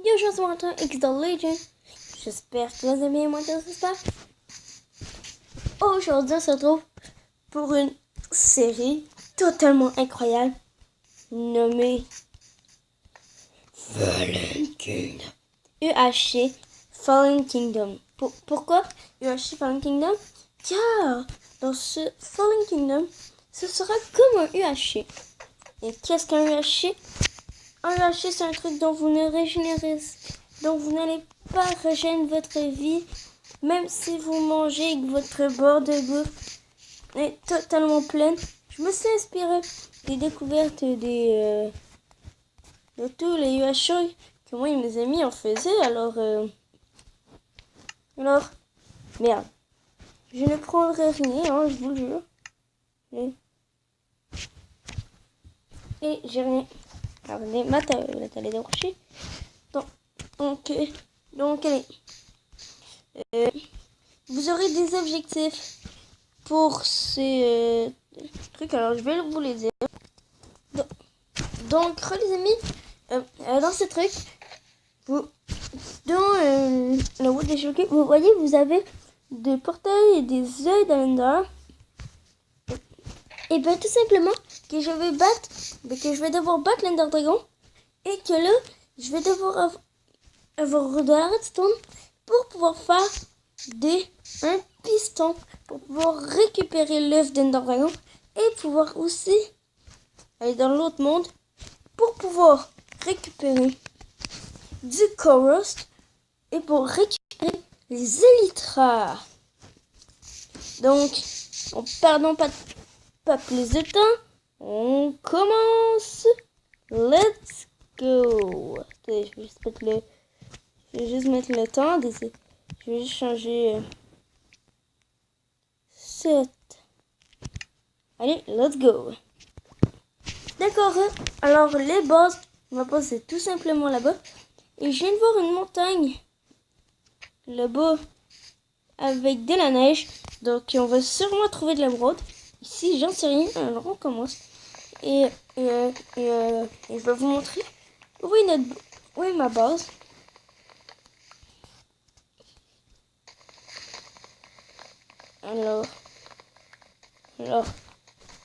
Yo, je suis Martin, X the Legend. J'espère que vous aimez moi tout ça. Aujourd'hui, on se retrouve pour une série totalement incroyable nommée Fallen Kingdom. UHC Fallen Kingdom. Pourquoi UHC Fallen Kingdom? Car dans ce Fallen Kingdom, ce sera comme un UHC. Et qu'est-ce qu'un UHC? Un UHC, c'est un truc dont vous ne régénérez, dont vous n'allez pas régénérer votre vie, même si vous mangez et que votre bord de bouffe est totalement pleine. Je me suis inspirée des découvertes de tous les UHC que moi et mes amis en faisaient. Alors, merde. Je ne prendrai rien, hein, je vous le jure. Et j'ai rien. Alors, la télé débranchée. Donc, allez. Vous aurez des objectifs pour ces trucs. Alors, je vais vous les dire. Donc, les amis, dans ce truc, dans la route des choqués, vous voyez, vous avez des portails et des œils dans l'endroit. Et bien, tout simplement, que je vais devoir battre l'Ender Dragon. Et que là, je vais devoir avoir de la redstone pour pouvoir faire un piston. Pour pouvoir récupérer l'œuf d'Ender Dragon. Et pouvoir aussi aller dans l'autre monde. Pour pouvoir récupérer du Chorus. Et pour récupérer les Elytras. Donc, en perdant pas plus de temps, on commence. Let's go. Attendez, je vais juste mettre le temps. Je vais juste changer 7. Allez, let's go. D'accord. Alors, les bases, ma base c'est tout simplement là-bas. Et je viens de voir une montagne là-bas avec de la neige. Donc, on va sûrement trouver de la brode. Ici, j'en sais rien. Alors, on commence. Et je vais vous montrer où est ma base. Alors,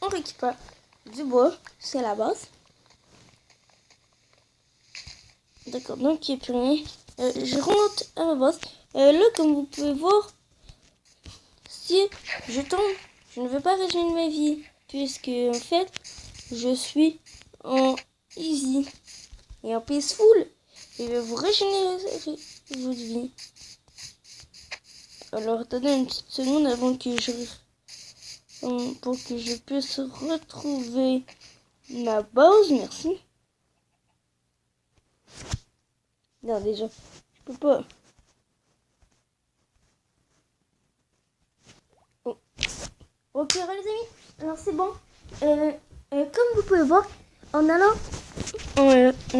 on récupère du bois. C'est la base. D'accord, donc il n'y a plus rien. Je remonte à ma base. Là, comme vous pouvez voir, si je tombe, je ne veux pas régénérer ma vie. Puisque, en fait, je suis en easy et en peaceful. Et je vais vous régénérer votre vie. Alors, attendez une petite seconde avant que pour que je puisse retrouver ma base. Merci. Non, déjà, je peux pas. Oh. Ok, les amis. Alors, c'est bon. Comme vous pouvez voir, en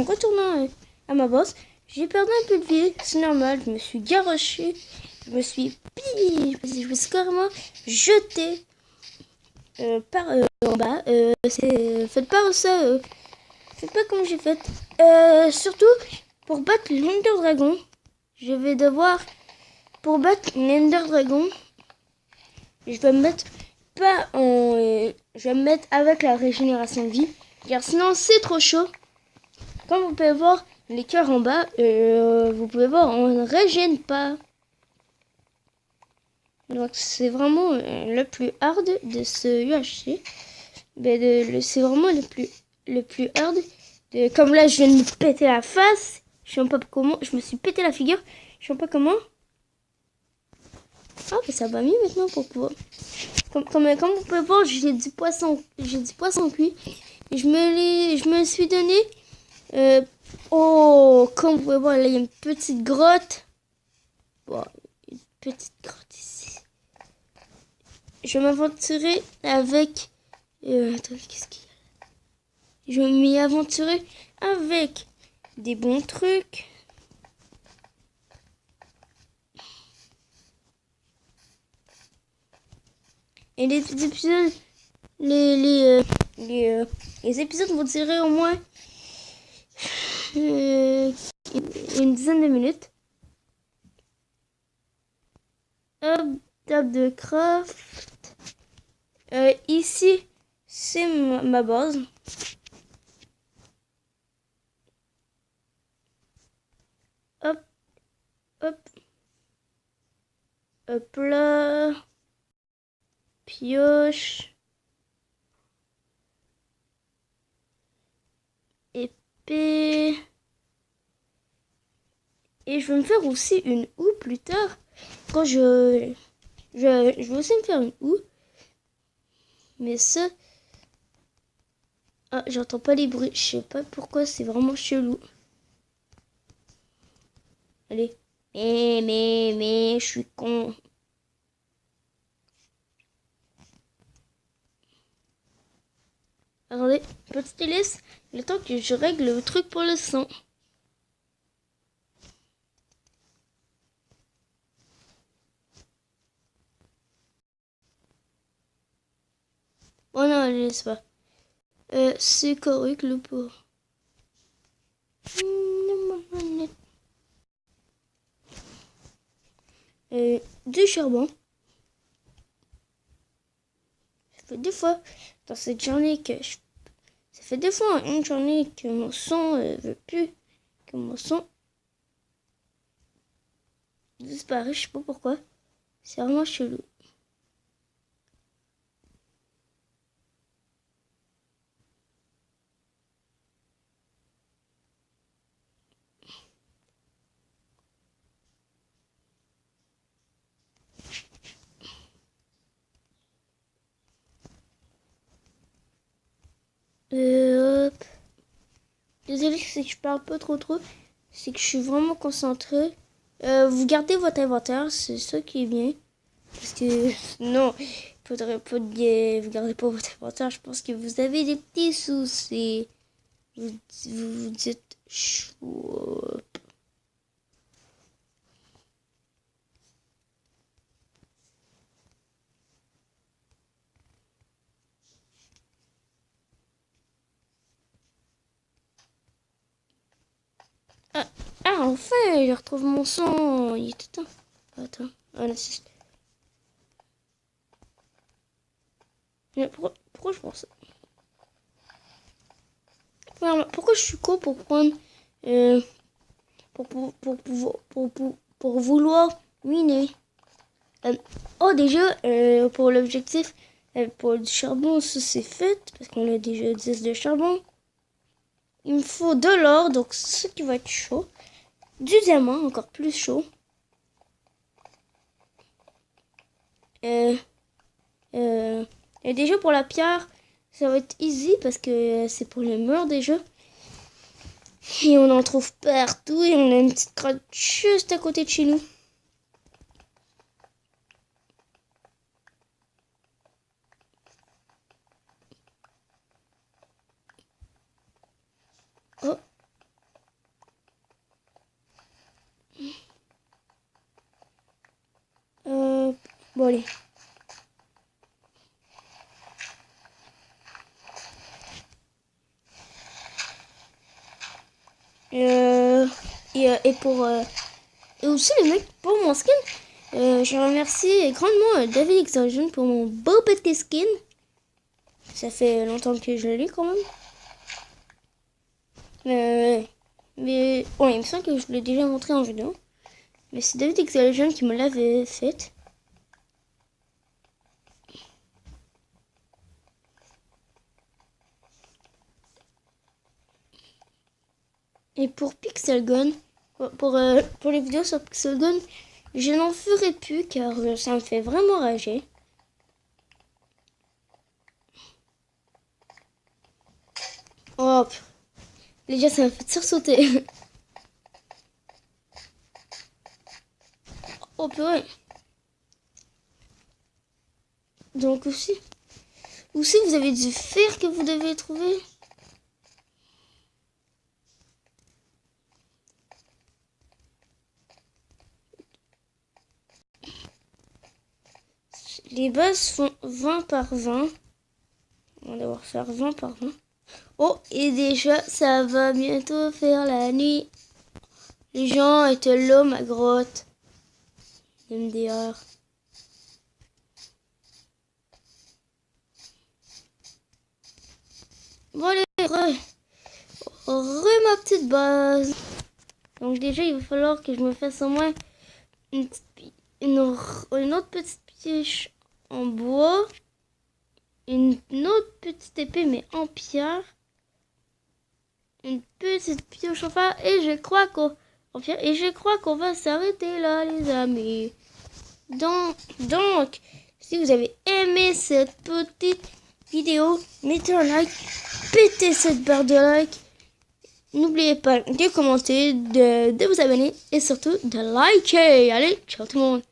retournant à ma base, j'ai perdu un peu de vie. C'est normal. Je me suis garoché. Je me suis carrément jeté par en bas. Faites pas ça. Faites pas comme j'ai fait. Surtout pour battre l'Ender Dragon, je vais devoir l'Ender Dragon. Je vais me mettre je vais me mettre avec la régénération de vie, car sinon c'est trop chaud. Comme vous pouvez voir les cœurs en bas, vous pouvez voir, on ne régène pas. Donc c'est vraiment le plus hard de ce UHC. C'est vraiment le plus hard. Comme là, je viens de me péter la face. Je sais pas comment. Je me suis pété la figure. Je sais pas comment. Ah, mais ça va mieux maintenant pour pouvoir. Comme vous pouvez voir, j'ai du poisson cuit. Et je me suis donné. Comme vous pouvez voir, là, il y a une petite grotte. Bon, une petite grotte ici. Je vais m'aventurer avec. Attends, qu'est-ce qu'il y a? Je vais m'y aventurer avec des bons trucs. Et les épisodes, les épisodes vont durer au moins une dizaine de minutes. Hop, table de craft. Ici, c'est ma base. Hop, hop. Hop là. Pioche. Épée. Et je vais me faire aussi une houe plus tard. Quand je vais aussi me faire une houe. Mais ça... Ah, j'entends pas les bruits. Je sais pas pourquoi, c'est vraiment chelou. Allez. Mais, je suis con. Attendez, petite hélice. Le temps que je règle le truc pour le son. Oh non, je laisse pas. C'est correct le pauvre. Du charbon. Ça fait deux fois dans cette journée que ça fait deux fois une journée que mon son veut plus que mon son disparaît. Je sais pas pourquoi. C'est vraiment chelou. Hop. Désolée si je parle pas trop. C'est que je suis vraiment concentrée. Vous gardez votre inventaire, c'est ça qui est bien. Parce que non, il faudrait pas vous gardez pas votre inventaire. Je pense que vous avez des petits soucis. Vous dites chou. Ah, enfin, je retrouve mon son. Il est tout temps. Attends. Ah, là, c'est... Pourquoi je pense ça? Pourquoi je suis con pour prendre... pour vouloir miner. Oh, déjà, pour l'objectif, pour du charbon, ça c'est fait. Parce qu'on a déjà 10 de charbon. Il me faut de l'or, donc c'est ce qui va être chaud. Du diamant, encore plus chaud. Et déjà pour la pierre, ça va être easy parce que c'est pour les murs déjà. Et on en trouve partout et on a une petite grotte juste à côté de chez nous. Oh. Bon allez. Et pour et aussi les mecs pour mon skin, je remercie grandement David Exogen pour mon beau petit skin. Ça fait longtemps que je l'ai quand même. Mais bon, il me semble que je l'ai déjà montré en vidéo. Mais c'est David Exogen qui me l'avait fait. Et pour Pixel Gun, pour les vidéos sur Pixel Gun, je n'en ferai plus car ça me fait vraiment rager. Oh, déjà ça m'a fait sursauter. Oh purée. Donc aussi vous avez du fer que vous devez trouver. Les bases font 20 par 20. On va devoir faire 20 par 20. Oh, et déjà, ça va bientôt faire la nuit. Les gens étaient là, ma grotte. MDR. Bon, allez, ma petite base. Donc déjà, il va falloir que je me fasse au moins une autre petite pioche en bois. Une autre petite épée, mais en pierre. Une petite pioche en fer. Et je crois qu'on va s'arrêter là, les amis. Donc, si vous avez aimé cette petite vidéo, mettez un like, pétez cette barre de like. N'oubliez pas de commenter, de vous abonner et surtout de liker. Allez, ciao tout le monde.